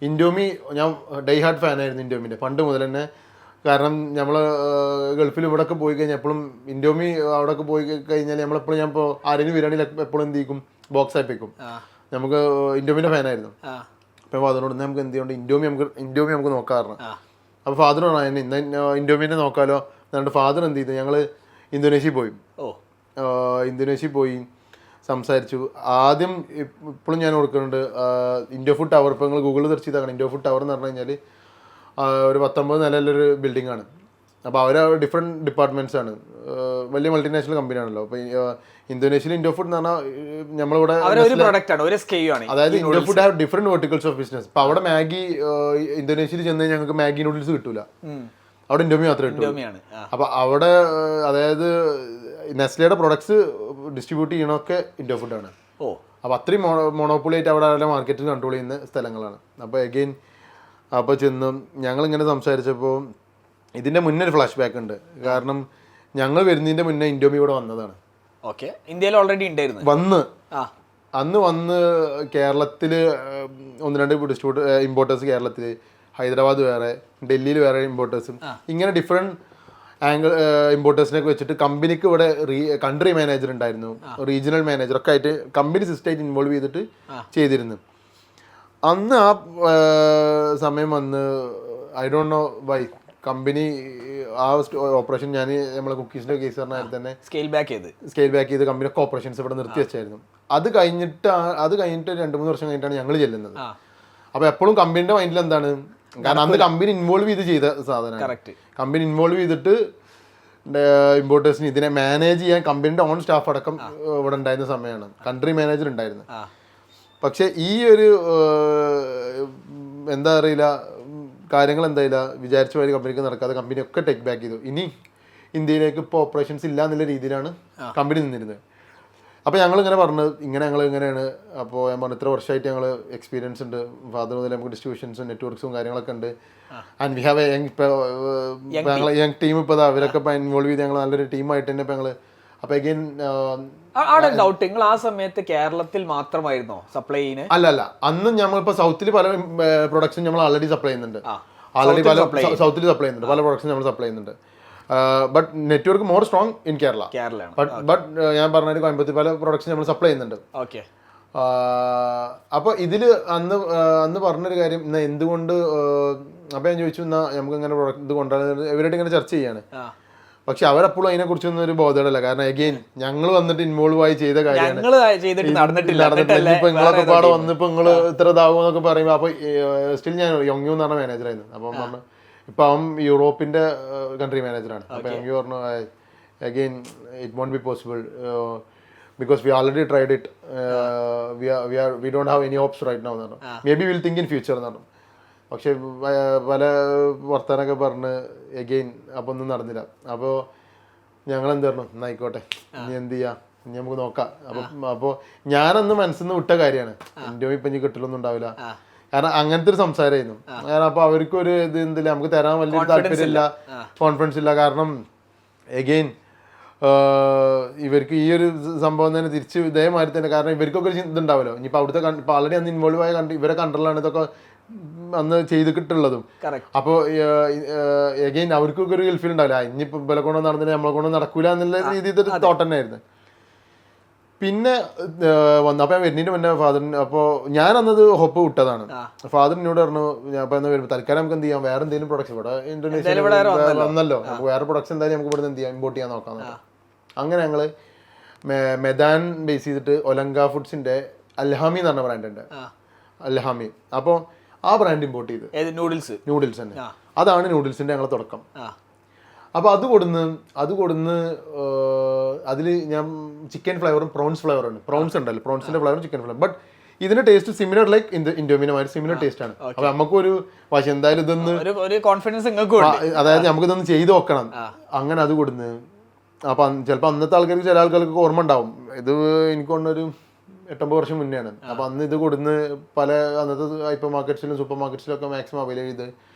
Indomie ഞാൻ die hard ഫാനായിരുന്നു ഇൻഡോമിൻ്റെ പണ്ട് മുതൽ തന്നെ. കാരണം നമ്മൾ ഗൾഫിൽ ഇവിടെയൊക്കെ പോയി കഴിഞ്ഞാൽ എപ്പോഴും ഇൻഡോമി അവിടെയൊക്കെ പോയി കഴിഞ്ഞാൽ നമ്മളെപ്പോഴും ഞാൻ ഇപ്പോൾ ആരെങ്കിലും ബിരിയാണിയിൽ എപ്പോഴും എന്ത് ചെയ്യും ബോക്സ് ആയിപ്പിക്കും. നമുക്ക് ഇൻഡോമിൻ്റെ ഫാനായിരുന്നു. അപ്പോൾ അതിനോട് നമുക്ക് എന്ത് ചെയ്യുന്നുണ്ട് ഇൻഡോമി നമുക്ക് നോക്കാറുണ്ട്. അപ്പോൾ ഫാദർ പറഞ്ഞു ഇന്ന് ഇൻഡോമിനെ നോക്കാമല്ലോ എന്നിട്ട് ഫാദർ എന്ത് ചെയ്തു, ഞങ്ങൾ ഇന്തോനേഷ്യയിൽ പോയി സംസാരിച്ചു. ആദ്യം ഇപ്പോഴും ഞാൻ കൊടുക്കുന്നുണ്ട് ഇൻഡോ ഫുഡ് ടവർ. ഇപ്പോൾ നിങ്ങൾ ഗൂഗിളിൽ സെർച്ച് ചെയ്താൽ ഇൻഡോ ഫുഡ് ടവർ എന്ന് പറഞ്ഞു കഴിഞ്ഞാൽ ഒരു 19 നിലയിലൊരു ബിൽഡിംഗ് ആണ്. അപ്പോൾ അവർ ഡിഫറെൻറ്റ് ഡിപ്പാർട്ട്മെൻറ്റ്സ് ആണ്, വലിയ മൾട്ടിനാഷണൽ കമ്പനി ആണല്ലോ. അപ്പോൾ ഇന്തോനേഷ്യയിൽ ഇൻഡോ ഫുഡ് എന്ന് പറഞ്ഞാൽ നമ്മളിവിടെ അതായത് Indo food have different verticals of business. അപ്പോൾ അവിടെ മാഗി ഇന്തോനേഷ്യയിൽ ചെന്ന് ഞങ്ങൾക്ക് മാഗി നൂഡിൽസ് കിട്ടൂല, അവിടെ ഇൻഡോമി മാത്രമേ കിട്ടൂ. അപ്പോൾ അവിടെ അതായത് നെസ്ലയുടെ പ്രൊഡക്ട്സ് ഡിസ്ട്രിബ്യൂട്ട് ചെയ്യണമൊക്കെ ഇൻഡോ ഫുഡാണ്. അപ്പോൾ അത്രയും മൊണോപ്പൊളി ആയിട്ട് അവിടെ അവരുടെ മാർക്കറ്റിൽ കൺട്രോൾ ചെയ്യുന്ന സ്ഥലങ്ങളാണ്. അപ്പോൾ എഗെയിൻ അപ്പോൾ ചെന്ന് ഞങ്ങളിങ്ങനെ സംസാരിച്ചപ്പോൾ ഇതിൻ്റെ മുന്നേ ഒരു ഫ്ലാഷ് ബാക്ക് ഉണ്ട്. കാരണം ഞങ്ങൾ വരുന്നതിൻ്റെ മുന്നേ ഇൻഡോമി ഇവിടെ വന്നതാണ്. ഓക്കെ, ഇന്ത്യയിൽ ഓൾറെഡി ഉണ്ടായിരുന്നു. അന്ന് വന്ന് കേരളത്തിൽ 1-2 ഇമ്പോർട്ടേഴ്സ്, കേരളത്തിൽ ഹൈദരാബാദ് വേറെ, ഡൽഹിയിൽ വേറെ ഇമ്പോർട്ടേഴ്സും, ഇങ്ങനെ ഡിഫറെൻറ്റ് ഇമ്പോർട്ടേഴ്സിനൊക്കെ വെച്ചിട്ട് കമ്പനിക്ക് ഇവിടെ കൺട്രി മാനേജർ ഉണ്ടായിരുന്നു, റീജിയണൽ മാനേജർ ഒക്കെ ആയിട്ട് കമ്പനി സിസ്റ്റമായിട്ട് ഇൻവോൾവ് ചെയ്തിട്ട് ചെയ്തിരുന്നു. അന്ന് ആ സമയം വന്ന് I don't know why company ആ ഓപ്പറേഷൻ ഞാൻ നമ്മളെ കുക്കീസിൻ്റെ കേസ് പറഞ്ഞാൽ തന്നെ സ്കെയിൽ ബാക്ക് ചെയ്ത് കമ്പനിയൊക്കെ ഓപ്പറേഷൻസ് ഇവിടെ നിർത്തി വെച്ചായിരുന്നു. അത് കഴിഞ്ഞിട്ട് 2-3 വർഷം കഴിഞ്ഞിട്ടാണ് ഞങ്ങൾ ചെല്ലുന്നത്. അപ്പോൾ എപ്പോഴും കമ്പനിയുടെ മൈൻഡിൽ എന്താണ്, കാരണം അന്ന് കമ്പനി ഇൻവോൾവ് ചെയ്ത സാധനമാണ്. കമ്പനി ഇൻവോൾവ് ചെയ്തിട്ട് ഇമ്പോർട്ടേഴ്സിന് ഇതിനെ മാനേജ് ചെയ്യാൻ കമ്പനിയുടെ ഓൺ സ്റ്റാഫ് അടക്കം ഇവിടെ ഉണ്ടായിരുന്ന സമയമാണ്, കൺട്രി മാനേജർ ഉണ്ടായിരുന്നു. പക്ഷെ ഈ ഒരു എന്താ അറിയില്ല, കാര്യങ്ങൾ എന്തായില്ല, വിചാരിച്ച പോലെ കമ്പനിക്ക് നടക്കാതെ കമ്പനിയൊക്കെ ടേക്ക് ബാക്ക് ചെയ്തു. ഇനി ഇന്ത്യയിലേക്ക് ഇപ്പോൾ ഓപ്പറേഷൻസ് ഇല്ല എന്നുള്ള രീതിയിലാണ് കമ്പനി നിന്നിരുന്നത്. അപ്പോൾ ഞങ്ങളിങ്ങനെ പറഞ്ഞത് ഞങ്ങൾ ഇങ്ങനെയാണ്. അപ്പോൾ ഞാൻ പറഞ്ഞു ഇത്ര വർഷമായിട്ട് ഞങ്ങൾ എക്സ്പീരിയൻസ് ഉണ്ട്, ഫാദർ മുതൽ നമുക്ക് ഡിസ്ട്രിബ്യൂഷൻസും നെറ്റ്വർക്ക്സും കാര്യങ്ങളൊക്കെ ഉണ്ട്. And we have A young team. ഇപ്പോൾ അവരൊക്കെ ഇപ്പോൾ ഇൻവോൾവ് ചെയ്ത് ഞങ്ങൾ നല്ലൊരു ടീമായിട്ട് തന്നെ ഇപ്പോൾ ഞങ്ങൾ. അപ്പോൾ അഗൈൻ ഡൗട്ട്, നിങ്ങൾ ആ സമയത്ത് കേരളത്തിൽ മാത്രമായിരുന്നോ സപ്ലൈ ചെയ്യുന്നത്? അല്ല, അന്ന് നമ്മളിപ്പോൾ സൗത്തിൽ പല പ്രൊഡക്ഷൻ നമ്മൾ ആൾറെഡി സപ്ലൈ ചെയ്യുന്നുണ്ട്. സൗത്തിൽ സപ്ലൈ ചെയ്യുന്നുണ്ട്, പല പ്രൊഡക്ഷൻ നമ്മൾ സപ്ലൈ ചെയ്യുന്നുണ്ട്. But network more strong in Kerala. But ഞാൻ പറഞ്ഞ കോയമ്പത്തൂർ പല പ്രൊഡക്ഷൻ നമ്മൾ സപ്ലൈ ചെയ്യുന്നുണ്ട്. അപ്പോൾ ഇതിൽ അന്ന് പറഞ്ഞൊരു കാര്യം, ഇന്ന് എന്തുകൊണ്ട്, അപ്പോൾ ഞാൻ ചോദിച്ചു എന്നാൽ നമുക്ക് ഇങ്ങനെ പ്രൊഡക്റ്റ് ഇത് കൊണ്ടുവരുന്നത് ഇവരായിട്ട് ഇങ്ങനെ ചർച്ച ചെയ്യാണ്. പക്ഷെ അവരെപ്പോഴും അതിനെക്കുറിച്ചൊന്നും ഒരു ബോധമല്ല. കാരണം അഗെയിൻ ഞങ്ങൾ വന്നിട്ട് ഇൻവോൾവ് ആയി ചെയ്ത കാര്യമാണ്. ഇപ്പൊ നിങ്ങളൊക്കെ പാടെ വന്നിപ്പോൾ നിങ്ങൾ ഇത്ര ഇതാവും എന്നൊക്കെ പറയുമ്പോൾ അപ്പോൾ സ്റ്റിൽ ഞാൻ യോങ്യു എന്ന് പറഞ്ഞ മാനേജറായിരുന്നു. അപ്പം പറഞ്ഞു ഇപ്പം അവൻ യൂറോപ്പിന്റെ കൺട്രി മാനേജറാണ്. അപ്പം യോങ്യു പറഞ്ഞു again it won't be possible because we already tried it, we don't have any option right now എന്ന് പറഞ്ഞു. Maybe will think in future എന്ന് പറഞ്ഞു. പക്ഷെ പല വർത്താനൊക്കെ പറഞ്ഞ് എഗെയിൻ അപ്പോൾ ഒന്നും നടന്നില്ല. അപ്പോൾ ഞങ്ങൾ എന്ത് പറഞ്ഞു, എന്നായിക്കോട്ടെ ഇനി എന്ത് ചെയ്യാം, ഇനി നമുക്ക് നോക്കാം. അപ്പോൾ ഞാനന്ന് മനസ്സിൽ നിന്ന് വിട്ട കാര്യമാണ്, ഇന്ത്യയും ഇപ്പം ഇനി കിട്ടലൊന്നും ഉണ്ടാവില്ല. കാരണം അങ്ങനത്തെ ഒരു സംസാരമായിരുന്നു. കാരണം അപ്പോൾ അവർക്കൊരു ഇത് എന്തില്ല, നമുക്ക് തരാൻ വലിയൊരു താല്പര്യമില്ല, കോൺഫിഡൻസ് ഇല്ല. കാരണം എഗെയിൻ ഇവർക്ക് ഈ ഒരു സംഭവം തന്നെ തിരിച്ച് ഇതേമാതിരി തന്നെ. കാരണം ഇവർക്കൊക്കെ ഒരു ഇതുണ്ടാവുമല്ലോ, ഇനിയിപ്പോൾ അവിടുത്തെ ഇപ്പോൾ ആൾറെഡി അന്ന് ഇൻവോൾവ് ആയ ഇവരെ കൺട്രോളാണ് ഇതൊക്കെ അന്ന് ചെയ്തിട്ടുള്ളതും. അപ്പോൾ എഗെയിൻ അവർക്കൊക്കെ ഒരു ഫീൽ ഉണ്ടാവില്ല, ഇനിയിപ്പോൾ ഇവരെ കൊണ്ടോ നടന്നില്ല നമ്മളെ കൊണ്ടോ നടക്കൂല എന്നുള്ള രീതിയിൽ ഒരു തോട്ട് തന്നെ ആയിരുന്നു. പിന്നെ വന്നു അപ്പോൾ വരുന്നതിന് മുന്നേ ഫാദറിന്, അപ്പോൾ ഞാൻ അന്നത് ഹോപ്പ് വിട്ടതാണ്. ഫാദർ എന്നോട് പറഞ്ഞു അപ്പോൾ എന്ന് വരുമ്പോൾ തൽക്കാലം നമുക്ക് എന്ത് ചെയ്യാം, വേറെ എന്തെങ്കിലും പ്രൊഡക്ഷൻ ഇവിടെ ഇന്തോനേഷ്യയിൽ വന്നല്ലോ, നമുക്ക് വേറെ പ്രൊഡക്ഷൻ എന്തായാലും നമുക്ക് ഇവിടെ എന്ത് ചെയ്യാം, ഇമ്പോർട്ട് ചെയ്യാൻ നോക്കാം. അങ്ങനെ ഞങ്ങൾ മെദാൻ ബേസ് ചെയ്തിട്ട് ഒലങ്ക ഫുഡ്സിന്റെ അൽഹാമി എന്ന് പറഞ്ഞ ബ്രാൻഡ് ഉണ്ട്, അൽഹാമി. അപ്പോൾ ആ ബ്രാൻഡ് ഇമ്പോർട്ട് ചെയ്ത് നൂഡിൽസ് തന്നെ, അതാണ് നൂഡിൽസിന്റെ ഞങ്ങളെ തുടക്കം. അപ്പോൾ അത് കൊടുന്ന് അതിൽ ഞാൻ ചിക്കൻ ഫ്ലേവറും പ്രോൺസ് ഫ്ലേവറാണ്. പ്രോൺസ് ഉണ്ടല്ലോ, പ്രോൺസിന്റെ ഫ്ലേവറും ചിക്കൻ ഫ്ലേവർ. ബട്ട് ഇതിന്റെ ടേസ്റ്റ് സിമിലർ ലൈക്ക് ഇൻഡോമിനെ മാതിരി സിമിലർ ടേസ്റ്റ് ആണ്. അപ്പോൾ നമുക്കൊരു പക്ഷെ എന്തായാലും ഇതൊന്ന് അതായത് നമുക്കിതൊന്ന് ചെയ്ത് നോക്കണം. അങ്ങനെ അത് കൊടുന്ന് അപ്പം ചിലപ്പോൾ അന്നത്തെ ആൾക്കാർക്ക് ചില ആൾക്കാർക്ക് ഓർമ്മ ഉണ്ടാവും, ഇത് എനിക്ക് തോന്നുന്നൊരു 8-9 വർഷം മുന്നെയാണ്. അപ്പോൾ അന്ന് ഇത് കൊടുന്ന് പല അന്നത്തെ ഹൈപ്പർ മാർക്കറ്റ്സിലും സൂപ്പർ മാർക്കറ്റ്സിലൊക്കെ മാക്സിമം അവൈലബിൾ ചെയ്ത്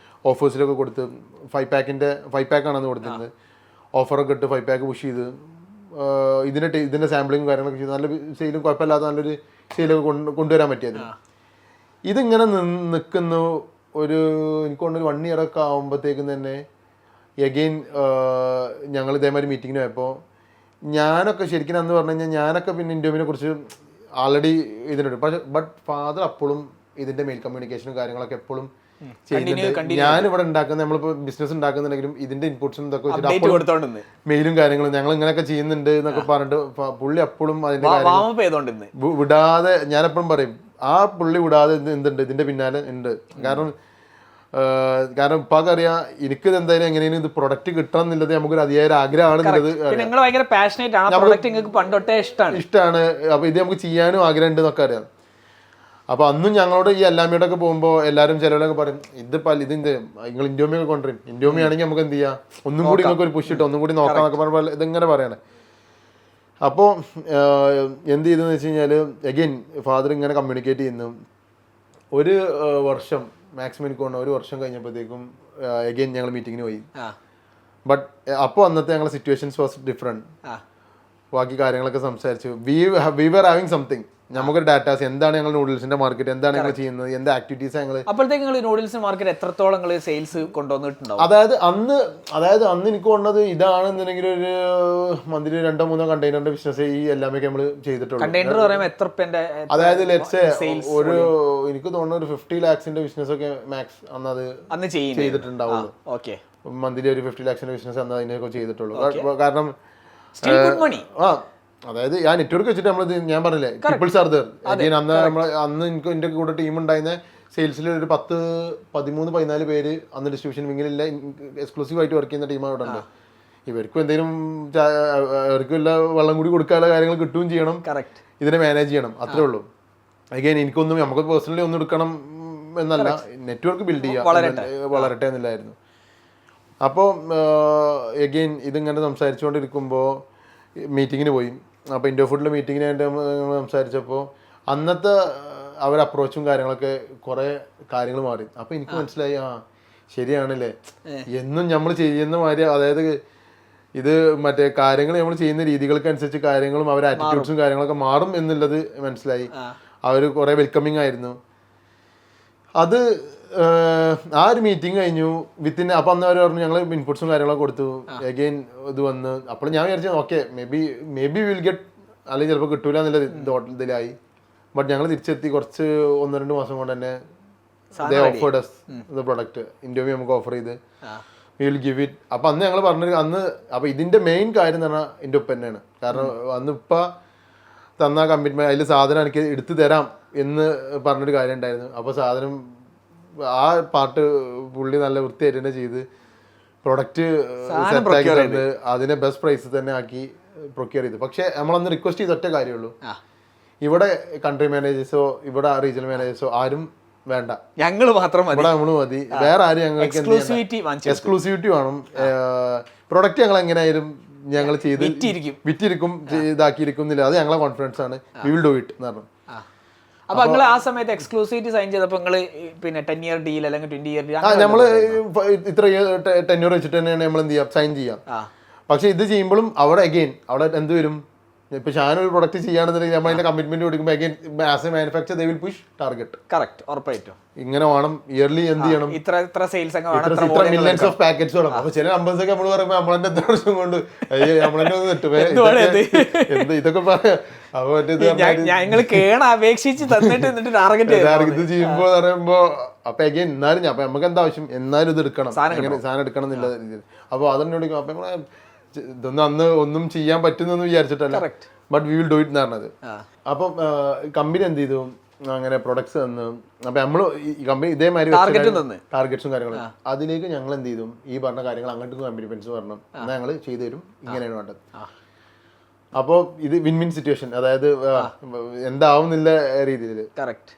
ഓഫേഴ്സിലൊക്കെ കൊടുത്ത് 5 പാക്കാണ് അന്ന് കൊടുത്തിരുന്നത്. ഓഫറൊക്കെ ഇട്ട് 5 പാക്ക് പുഷ് ചെയ്ത് ഇതിൻ്റെ സാമ്പിളിങ്ങും കാര്യങ്ങളൊക്കെ ചെയ്ത് നല്ല സെയിലും കുഴപ്പമില്ലാത്ത നല്ലൊരു സെയിലൊക്കെ കൊണ്ടുവരാൻ പറ്റിയത്. ഇതിങ്ങനെ നിൽക്കുന്നു ഒരു എനിക്ക് തോന്നുന്നു 1 year ഒക്കെ ആകുമ്പോഴത്തേക്കും തന്നെ എഗെയിൻ ഞങ്ങൾ ഇതേമാതിരി മീറ്റിങ്ങിന് പോയപ്പോൾ ഞാനൊക്കെ ശരിക്കും അന്ന് പറഞ്ഞു കഴിഞ്ഞാൽ ഞാനൊക്കെ പിന്നെ ഇൻഡോമിനെ കുറിച്ച് ആൾറെഡി ഇതിനുണ്ട് പക്ഷെ ബട്ട് ഫാദർ അപ്പോഴും ഇതിന്റെ മെയിൽ കമ്മ്യൂണിക്കേഷനും കാര്യങ്ങളൊക്കെ എപ്പോഴും ചെയ്യുന്നുണ്ട്. ഞാനിവിടെ ഉണ്ടാക്കുന്ന നമ്മളിപ്പോൾ ബിസിനസ് ഉണ്ടാക്കുന്നുണ്ടെങ്കിലും ഇതിന്റെ ഇൻപുട്സും ഇതൊക്കെ വെച്ചിട്ട് മെയിലും കാര്യങ്ങളും ഞങ്ങൾ ഇങ്ങനെയൊക്കെ ചെയ്യുന്നുണ്ട് എന്നൊക്കെ പറഞ്ഞിട്ട് പുള്ളി അപ്പോഴും അതിന്റെ കാര്യം വിടാതെ ഞാനെപ്പോഴും പറയും ആ പുള്ളി വിടാതെ എന്തുണ്ട് ഇതിന്റെ പിന്നാലെ ഉണ്ട്. കാരണം ഇപ്പൊക്കറിയാം എനിക്കിത് എന്തായാലും എങ്ങനെയും ഇത് പ്രൊഡക്റ്റ് കിട്ടണം എന്നുള്ളത് നമുക്കൊരു അതിയായ ആഗ്രഹമാണ്. ഇഷ്ടമാണ്. അപ്പൊ ഇത് നമുക്ക് ചെയ്യാനും ആഗ്രഹം ഉണ്ട് എന്നൊക്കെ അറിയാം. അപ്പൊ അന്നും ഞങ്ങളോട് ഈ എല്ലാമയോടൊക്കെ പോകുമ്പോൾ എല്ലാവരും ചിലവരൊക്കെ പറയും ഇതിന്റെ നിങ്ങൾ ഇൻഡോമിയൊക്കെ കൊണ്ടുവരും, ഇൻഡോമി ആണെങ്കിൽ നമുക്ക് എന്ത് ചെയ്യാം, ഒന്നും കൂടി നിങ്ങൾക്ക് ഒരു പുഷ് ഇട്ട് ഒന്നും കൂടി നോക്കാന്നൊക്കെ പറയുമ്പോൾ ഇതിങ്ങനെ പറയണേ. അപ്പോൾ എന്ത് ചെയ്തെന്ന് വെച്ച് കഴിഞ്ഞാൽ എഗെയിൻ ഫാദർ ഇങ്ങനെ കമ്മ്യൂണിക്കേറ്റ് ചെയ്യുന്നു. ഒരു വർഷം മാക്സിമം എനിക്ക് തോന്നുന്നു 1 വർഷം കഴിഞ്ഞപ്പോഴത്തേക്കും എഗെയിൻ ഞങ്ങൾ മീറ്റിങ്ങിന് പോയി. ബട്ട് അപ്പോൾ അന്നത്തെ ഞങ്ങളുടെ സിറ്റുവേഷൻസ് വാസ് ഡിഫറെൻറ്റ്. ബാക്കി കാര്യങ്ങളൊക്കെ സംസാരിച്ചു. We were having something. നമുക്കൊരു ഡാറ്റാസ് എന്താണ് ഞങ്ങൾ നൂഡിൽസിന്റെ മാർക്കറ്റ്, എന്താണ് ഞങ്ങൾ ചെയ്യുന്നത്, എന്താ ആക്ടിവിറ്റീസ് ഞങ്ങൾ. അപ്പോഴത്തേക്ക് നിങ്ങൾ നൂഡിൽസ് മാർക്കറ്റ് എത്രത്തോളം സെയിൽസ് കൊണ്ടുവന്നിട്ടുണ്ടാവും? അതായത് അന്ന് എനിക്ക് തോന്നുന്നത് ഇതാണെന്നുണ്ടെങ്കിൽ ഒരു മന്ത്ലി 2-3 കണ്ടെയ്നറിന്റെ ബിസിനസ് ഈ എല്ലാമൊക്കെ നമ്മൾ ചെയ്തിട്ടുള്ളൂ. കണ്ടെയ്നർ പറയുമ്പോൾ എത്ര രൂപന്റെ? അതായത് ലെറ്റ്സ് ഒരു എനിക്ക് തോന്നുന്നു ഒരു 50 lakhs ബിസിനസ് ഒക്കെ മാക്സ് അന്ന് ചെയ്തിട്ടുണ്ടാവുള്ളൂ. ഓക്കെ, മന്ത്ലി ഒരു 50 lakhs ബിസിനസ് അന്ന് അതിനൊക്കെ ചെയ്തിട്ടുള്ളൂ. കാരണം അതായത് ആ നെറ്റ്വർക്ക് വെച്ചിട്ട് നമ്മൾ ഞാൻ പറഞ്ഞില്ലേ പീപ്പിൾസ് ആർ ദർ. അന്ന് എനിക്ക് എൻ്റെ കൂടെ ടീം ഉണ്ടായിരുന്ന സെയിൽസിൽ ഒരു 13-14 പേര് അന്ന് ഡിസ്ട്രിബ്യൂഷൻ വിങ്ങിലില്ല, എക്സ്ക്ലൂസീവ് ആയിട്ട് വർക്ക് ചെയ്യുന്ന ടീം അവിടെ ഉണ്ട്. ഇവർക്കും എന്തെങ്കിലും അവർക്കും എല്ലാ വെള്ളം കൂടി കൊടുക്കാനുള്ള കാര്യങ്ങൾ കിട്ടുകയും ചെയ്യണം, ഇതിനെ മാനേജ് ചെയ്യണം, അത്രേ ഉള്ളൂ. അഗൈൻ എനിക്കൊന്നും നമുക്ക് പേഴ്സണലി ഒന്നും എടുക്കണം എന്നല്ല, നെറ്റ്വർക്ക് ബിൽഡ് ചെയ്യാം, വളരട്ടെ എന്നില്ലായിരുന്നു. അപ്പോൾ എഗെയിൻ ഇതിങ്ങനെ സംസാരിച്ചുകൊണ്ടിരിക്കുമ്പോൾ മീറ്റിങ്ങിന് പോയി. അപ്പോൾ ഇൻഡോ ഫുഡിലെ മീറ്റിങ്ങിനായിട്ട് സംസാരിച്ചപ്പോൾ അന്നത്തെ അവർ അപ്രോച്ചും കാര്യങ്ങളൊക്കെ കുറേ കാര്യങ്ങൾ മാറി. അപ്പോൾ എനിക്ക് മനസ്സിലായി ശരിയാണല്ലേ, എന്നും നമ്മൾ ചെയ്യുന്ന മാതിരി, അതായത് ഇത് മറ്റേ കാര്യങ്ങൾ നമ്മൾ ചെയ്യുന്ന രീതികൾക്കനുസരിച്ച് കാര്യങ്ങളും അവരുടെ ആറ്റിറ്റ്യൂഡ്സും കാര്യങ്ങളൊക്കെ മാറും എന്നുള്ളത് മനസ്സിലായി. അവർ കുറേ വെൽക്കമിങ് ആയിരുന്നു. അത് ആ ഒരു മീറ്റിംഗ് കഴിഞ്ഞു വിത്തിൻ. അപ്പം അന്ന് അവർ പറഞ്ഞു ഞങ്ങൾ ഇൻപുട്സും കാര്യങ്ങളൊക്കെ കൊടുത്തു. അഗെയിൻ ഇത് വന്ന് അപ്പോൾ ഞാൻ വിചാരിച്ചു okay may be will get, അല്ലെങ്കിൽ ചിലപ്പോൾ കിട്ടൂല എന്നുള്ള ഇതിലായി. ബട്ട് ഞങ്ങൾ തിരിച്ചെത്തി. കുറച്ച് 1-2 മാസം കൊണ്ട് തന്നെ offered us the product. Indomie നമുക്ക് ഓഫർ ചെയ്ത് വി വിൽ ഗിവ് ഇറ്റ്. അപ്പം അന്ന് ഞങ്ങൾ പറഞ്ഞത് അപ്പോൾ ഇതിൻ്റെ മെയിൻ കാര്യം എന്ന് പറഞ്ഞാൽ എൻ്റെ ഉപ്പ തന്നെയാണ്. കാരണം അന്ന് ഇപ്പം തന്ന കമ്മിറ്റ്മെൻറ്റ് അതിൽ സാധനം എനിക്ക് എടുത്തു തരാം എന്ന് പറഞ്ഞൊരു കാര്യം ഉണ്ടായിരുന്നു. അപ്പോൾ സാധനം ആ പാർട്ട് പുള്ളി നല്ല വൃത്തിയായിട്ട് തന്നെ ചെയ്ത് പ്രൊഡക്റ്റ് സെറ്റാക്കി തന്ന് അതിനെ ബെസ്റ്റ് പ്രൈസ് തന്നെ ആക്കി പ്രൊക്യൂർ ചെയ്തു. പക്ഷേ നമ്മളന്ന് റിക്വസ്റ്റ് ചെയ്ത ഒറ്റ കാര്യമുള്ളൂ, ഇവിടെ കൺട്രി മാനേജേഴ്സോ ഇവിടെ റീജിയണൽ മാനേജേഴ്സോ ആരും വേണ്ട, ഞങ്ങൾ മാത്രം ഇവിടെ നമ്മൾ മതി, വേറെ ആരും ഞങ്ങൾക്ക് എക്സ്ക്ലൂസിവിറ്റി വേണം. പ്രൊഡക്റ്റ് ഞങ്ങൾ എങ്ങനെയായാലും ഞങ്ങൾ ചെയ്ത് വിറ്റിരിക്കും, ഇതാക്കിയിരിക്കും എന്നില്ല, അത് ഞങ്ങളെ കോൺഫിഡൻസ് ആണ്. വി വിൽ ഡു ഇറ്റ് എന്ന് പറഞ്ഞു. അപ്പൊ നിങ്ങൾ ആ സമയത്ത് എക്സ്ക്ലൂസിവിറ്റി സൈൻ ചെയ്തപ്പോൾ നിങ്ങൾ പിന്നെ 10 year ഡീൽ അല്ലെങ്കിൽ 20 year ഡീൽ നമ്മൾ ഇത്ര 10 year വെച്ചിട്ട് തന്നെയാണ് നമ്മൾ എന്ത് ചെയ്യാം, സൈൻ ചെയ്യാം. പക്ഷെ ഇത് ചെയ്യുമ്പോഴും അവിടെ അഗെയിൻ അവിടെ എന്ത് വരും, ഇപ്പൊ ഞാനൊരു പ്രൊഡക്റ്റ് ചെയ്യുകയാണെന്നുണ്ടെങ്കിൽ നമ്മൾ അതിന്റെ കമ്മിറ്റ്മെന്റ് കൊടുക്കുമ്പോൾ again as A manufacture they will push target. Correct, ഉറപ്പായിട്ടും ഇങ്ങനെ വേണം. ഇയർലി എന്ത് ചെയ്യണം, ഇത്ര സെയിൽസ് ഇത്ര മില്യൺസ് ഓഫ് പാക്കറ്റ്സ് വേണം. അപ്പൊ ചില നമ്പേഴ്സ് ഒക്കെ നമ്മൾ പറയുമ്പോൾ നമ്മളെന്നെ എത്ര വർഷം കൊണ്ട് നമ്മളെന്നെ ഒന്ന് തെറ്റുമേ ഇതൊക്കെ പറയാം. അപ്പൊ ഞങ്ങൾ കേണ അപേക്ഷിച്ച് തന്നിട്ട് ഇത് ചെയ്യുമ്പോ പറയുമ്പോ അപ്പൊ അഗെയിൻ എന്നാലും അപ്പൊ നമുക്ക് എന്താ ആവശ്യം, എന്നാലും ഇത് എടുക്കണം, സാധനം എടുക്കണം എന്നുള്ള രീതിയിൽ. അപ്പൊ അതെന്നോട് അപ്പൊ നമ്മളെ ഇതൊന്നും അന്ന് ഒന്നും ചെയ്യാൻ പറ്റുന്നെന്ന് വിചാരിച്ചിട്ടല്ല, but we will do it എന്ന് പറഞ്ഞത്. അപ്പം കമ്പനി എന്ത് ചെയ്തു, അങ്ങനെ പ്രൊഡക്ട്സ് തന്നു. അപ്പൊ നമ്മള് ഈ കമ്പനി ഇതേമാതിരി ടാർഗറ്റ്സും കാര്യങ്ങളും അതിലേക്ക് ഞങ്ങൾ എന്ത് ചെയ്തു, ഈ പറഞ്ഞ കാര്യങ്ങൾ അങ്ങോട്ട് കമ്പനി പെൻസ് പറഞ്ഞു എന്നാൽ ഞങ്ങൾ ചെയ്തു തരും, ഇങ്ങനെയാണ് വേണ്ടത്. അപ്പോൾ ഇത് വിൻ വിൻ സിറ്റുവേഷൻ, അതായത് എന്താവുന്നില്ല രീതിയിൽ.